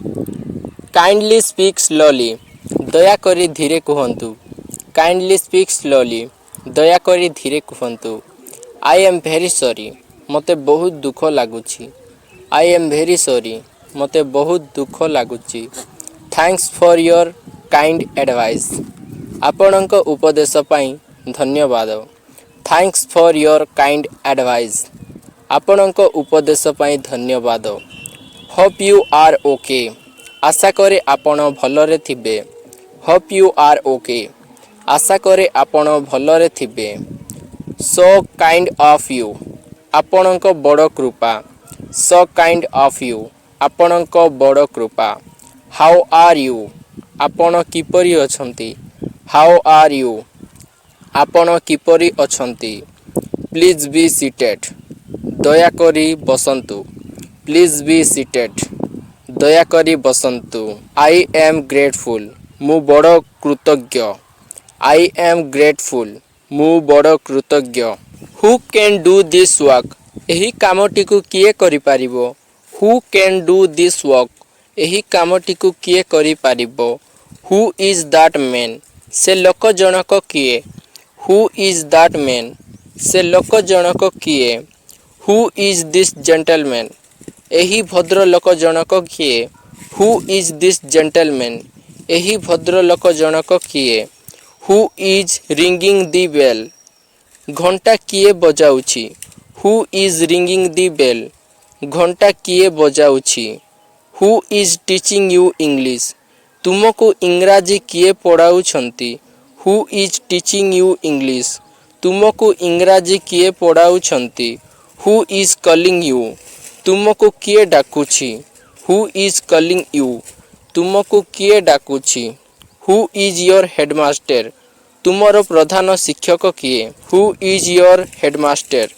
Kindly speak slowly दयाकरी धीरे कुहतु। Kindly speak slowly दयाकरी धीरे कुहतु। I am very sorry मते बहुत दुख लगुच। आई एम भेरी सॉरी मते बहुत दुख लगुच। Thanks for your kind advice आपणक उपदेश पाई धन्यवाद। Thanks for your kind advice आपणक उपदेश पाई धन्यवाद। होप यू आर ओके आशा करे आपण भलरे थिबे। होप यू आर ओके आशा करे आपण भलरे थिबे। सो काइंड ऑफ यू आपणक बड़ कृपा। सो काइंड ऑफ यू आपणक बड़ कृपा। हाउ आर यू आपण किपरि अछंती। हाउ आर यू आपण किपरि अछंती। प्लीज बी सीटेड दयाकरी बसंतु। प्लीज बी सीटेड दयाकरी बसंतु। आई एम ग्रेटफुल मु बड़ कृतज्ञ। आई एम ग्रेटफुल मु बड़ कृतज्ञ। Who can do this work एही कामटी को किए करि पारिबो। Who can do this work एही कामटी को किए करि पारिबो। हु इज दैट मैन से लोक जनक किए। हु इज दैट मैन से लोक जनक किए। हु इज दिस जेंटलमैन एही भद्र लोक जनक किए। हु इज दिस जेंटलमैन एही भद्र लोक जनक किए। Who is ringing the bell घंटा किए बजाउछि। Who is ringing the bell घंटा किए बजाउछि। Who is teaching you English तुमको इंग्राजी किए पढ़ाउछंती। Who is teaching you English तुमको इंग्राजी किए पढ़ाउछंती। हु इज कॉलिंग यू तुमको किए डाकुछि। हु इज कॉलिंग यू तुमको किए डाकुछि। हु इज योर हेडमास्टर तुमर प्रधान शिक्षक किए। हु इज योर हेडमास्टर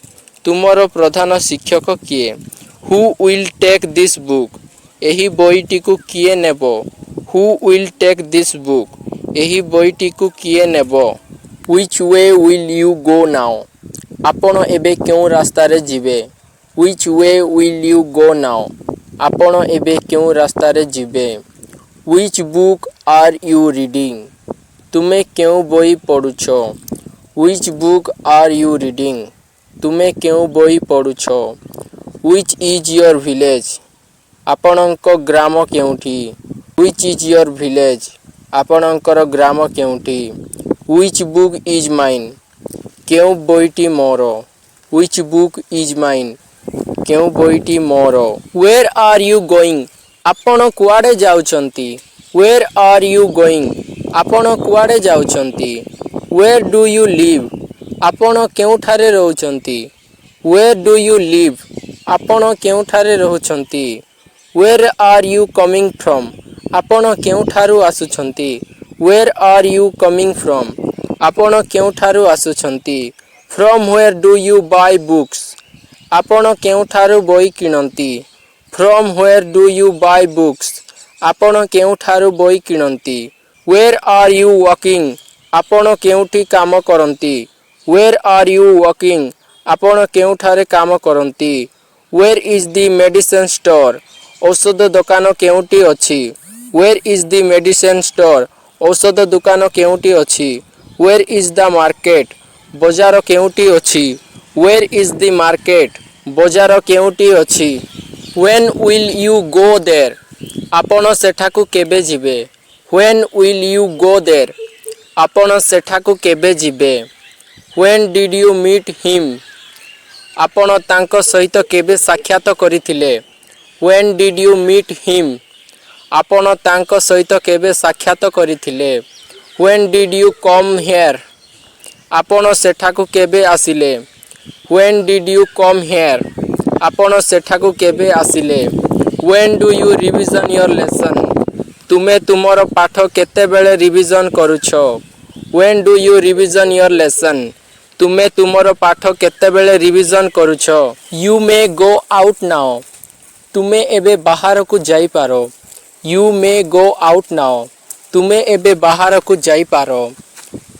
तुमर प्रधान शिक्षक किए। Who will take this book एही बईटी को किए नेब। Who will take this book एही बईटी को किए नेब। Which way will you go now आपण एबे केउ रास्ता रे जिवे। Which way will you go now आपण एबे केउ रास्ता रे जिवे। Which book are you reading तुमे केउ बही पढुछ। Which book are you reading तुमे केउ बही पढुछ। व्हिच इज योर विलेज आपणक ग्राम केउठी। व्हिच इज योर विलेज आपणकर ग्राम केउठी। व्हिच बुक इज माइन केउ बहीटी मोर। व्हिच बुक इज माइन केउ बहीटी मोर। वेयर आर यू गोइंग आपण कुआडे जाउछंती। वेयर आर यू गोइंग आपण कुआडे जाउछंती। वेयर डू यू लिव आपण केउठारे रहउछंती। वेयर डू यू लिव आपण केउठारे रहउछंती। Where are you coming from आपण केउठारु आसुछंती। Where are you coming from आपण केउठारु आसुछंती। From where do you buy books आपण केउठारु बही किणंती। From where do you buy books आपण केउठारु बही किणंती। वेयर आर यू वर्किंग आपण केउठी काम करंती। वेयर आर यू वर्किंग आपण केउठारे काम करंती। Where is the medicine store औषध दुकान केउठी अछि। Where is the medicine store औषध दुकान केउठी अछि। वेयर इज द मार्केट बाजार केउठी अछि। वेयर इज द मार्केट बाजार केउठी अछि। When will you go there आपण सेठाकू केबे जिबे। When will you go there आपण सेठाकू केबे जिबे। When did you meet him आपण तांको सहित केबे साक्षात करिथिले। When did you meet him आपण तांको सहित केबे साक्षात करिथिले। When did you come here आपण सेठाकू केबे आसिले। When did you come here आपण सेठाकू केबे आसिले। When do you revision your lesson तुमे तुमर पाठ केते बेले रिविजन करूछ। When do you revision your lesson तुमे तुमर पाठ केते बेले रिविजन करूछ। You may go out now तुमे एबे बाहर को जाई पारो। You may go out now तुमे एबे बाहर को जाई पारो।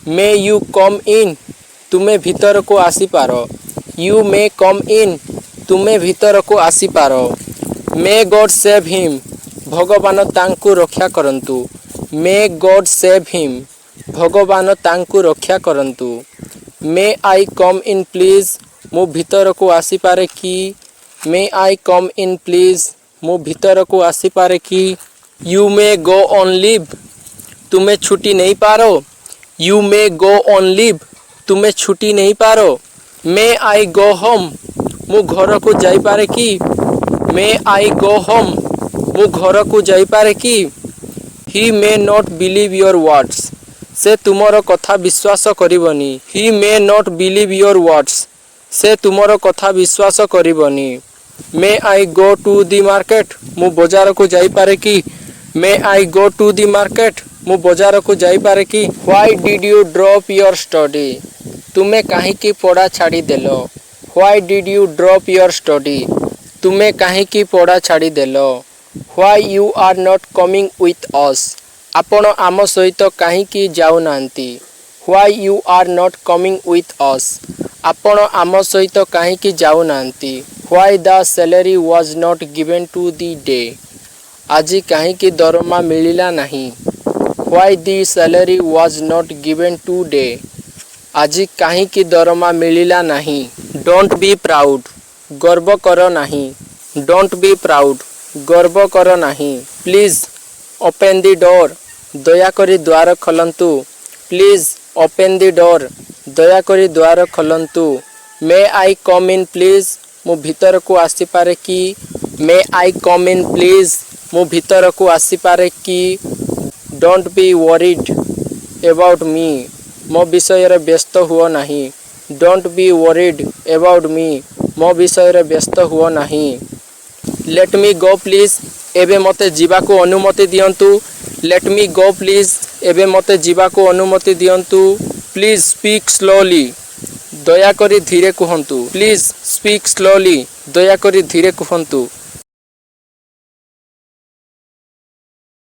मे यू कम इन तुमे भीतर को आसी पारो। यू मे कम इन तुमे भीतर को आसी पारो। मे गॉड सेव हिम ଭଗବାନ ତାଙ୍କୁ ରକ୍ଷା କରନ୍ତୁ। May God save him. ଭଗବାନ ତାଙ୍କୁ ରକ୍ଷା କରନ୍ତୁ। May I come in please. ମୁଁ ଭିତରକୁ ଆସିପାରେ କି? May I come in please. ମୁଁ ଭିତରକୁ ଆସିପାରେ କି? You may go on leave. ତୁମେ ଛୁଟି ନେଇପାର। You may go on leave. ତୁମେ ଛୁଟି ନେଇପାର। May I go home. ମୁଁ ଘରକୁ ଯାଇପାରେ କି? May I go home. ମୁଁ ଘରକୁ ଯାଇପାରେ କି? He may not believe your words. ସେ ତୁମର କଥା ବିଶ୍ୱାସ କରିବନି। He may not believe your words. ସେ ତୁମର କଥା ବିଶ୍ୱାସ କରିବନି। May I go to the market. ମୁଁ ବଜାରକୁ ଯାଇପାରେ କି? May I go to the market. ମୁଁ ବଜାରକୁ ଯାଇପାରେ କି? Why did you drop your study. ତୁମେ କାହିଁକି ପଢ଼ା ଛାଡ଼ିଦେଲ? Why did you drop your study. ତୁମେ କାହିଁକି ପଢ଼ା ଛାଡ଼ିଦେଲ? Why you are not coming with us. ଆପଣ ଆମ ସହିତ କାହିଁକି ଯାଉନାହାନ୍ତି? Why you are not coming with us. ଆପଣ ଆମ ସହିତ କାହିଁକି ଯାଉନାହାନ୍ତି? Why the salary was not given to the day. ଆଜି କାହିଁକି ଦରମା ମିଳିଲା ନାହିଁ? Why the salary was not given today. ଆଜି କାହିଁକି ଦରମା ମିଳିଲା ନାହିଁ? Don't be proud. ଗର୍ବ କର ନାହିଁ। Don't be proud. ଗର୍ବ କର ନାହିଁ। Please open the door. ଦୟାକରି ଦ୍ୱାର ଖୋଲନ୍ତୁ। Please open the door. ଦୟାକରି ଦ୍ୱାର ଖୋଲନ୍ତୁ। May I come in please. ମୁଁ ଭିତରକୁ ଆସିପାରେ କି? May I come in please. ମୁଁ ଭିତରକୁ ଆସିପାରେ କି? ଡୋଣ୍ଟ ବି ୱରିଡ୍ ଏବାଉଟ୍ ମି। ମୋ ବିଷୟରେ ବ୍ୟସ୍ତ ହୁଅ ନାହିଁ। ଡୋଣ୍ଟ ବି ୱରିଡ୍ ଏବାଉଟ୍ ମି। ମୋ ବିଷୟରେ ବ୍ୟସ୍ତ ହୁଅ ନାହିଁ। ଲେଟ୍ ମି ଗୋ ପ୍ଲିଜ୍। ଏବେ ମୋତେ ଯିବାକୁ ଅନୁମତି ଦିଅନ୍ତୁ। ଲେଟ୍ ମି ଗୋ ପ୍ଲିଜ୍। ଏବେ ମୋତେ ଯିବାକୁ ଅନୁମତି ଦିଅନ୍ତୁ। Please speak slowly. ଦୟାକରି ଧୀରେ କୁହନ୍ତୁ। Please speak slowly. ଦୟାକରି ଧୀରେ କୁହନ୍ତୁ।